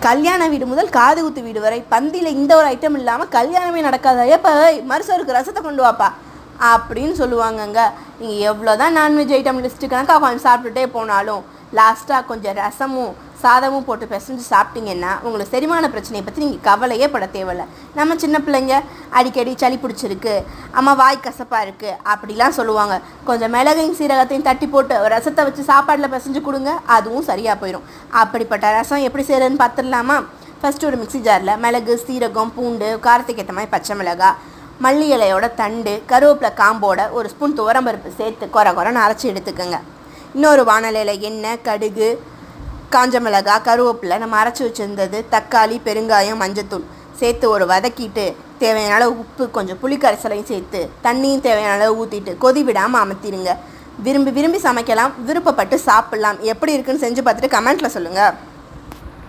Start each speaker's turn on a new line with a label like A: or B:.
A: கல்யாண வீடு முதல் காது குத்து வீடு வரை பந்தியில் இந்த ஒரு ஐட்டம் இல்லாமல் கல்யாணமே நடக்காது. எப்போ மறுசோருக்கு ரசத்தை கொண்டு வாப்பா அப்படின்னு சொல்லுவாங்கங்க. நீங்கள் எவ்வளோ தான் நான்வெஜ் ஐட்டம் லிஸ்ட்டு கணக்காக கொஞ்சம் சாப்பிட்டுட்டே போனாலும் லாஸ்ட்டாக கொஞ்சம் ரசமும் சாதமும் போட்டு பிசைஞ்சு சாப்பிட்டீங்கன்னா உங்களுக்கு செரிமான பிரச்சனையை பற்றி நீங்கள் கவலையே பட தேவையில்லை. நம்ம சின்ன பிள்ளைங்க அடிக்கடி சளி பிடிச்சிருக்கு, அம்மா வாய் கசப்பாக இருக்குது அப்படிலாம் சொல்லுவாங்க. கொஞ்சம் மிளகையும் சீரகத்தையும் தட்டி போட்டு ரசத்தை வச்சு சாப்பாடில் பிசைஞ்சு கொடுங்க, அதுவும் சரியாக போயிடும். அப்படிப்பட்ட ரசம் எப்படி செய்கிறதுன்னு பார்த்துடலாமா? ஃபஸ்ட்டு ஒரு மிக்ஸி ஜாரில் மிளகு, சீரகம், பூண்டு, காரத்துக்கு ஏற்ற மாதிரி பச்சை மிளகாய், மல்லி இலையோட தண்டு, கருவேப்பிலை காம்போட ஒரு ஸ்பூன் துவரம்பருப்பு சேர்த்து கொரன்னு அரைச்சி எடுத்துக்கோங்க. இன்னொரு வானலையில் எண்ணெய், கடுகு, காஞ்ச மிளகாய், கருவேப்பிலை, நம்ம அரைச்சி வச்சுருந்தது, தக்காளி, பெருங்காயம், மஞ்சத்தூள் சேர்த்து ஒரு வதக்கிட்டு தேவையான அளவு உப்பு, கொஞ்சம் புளி கரைசலையும் சேர்த்து தண்ணியும் தேவையான அளவு ஊற்றிட்டு கொதி விடாமல் அமர்த்திடுங்க. விரும்பி சமைக்கலாம், விருப்பப்பட்டு சாப்பிட்லாம். எப்படி இருக்குன்னு செஞ்சு பார்த்துட்டு கமெண்ட்டில் சொல்லுங்கள்.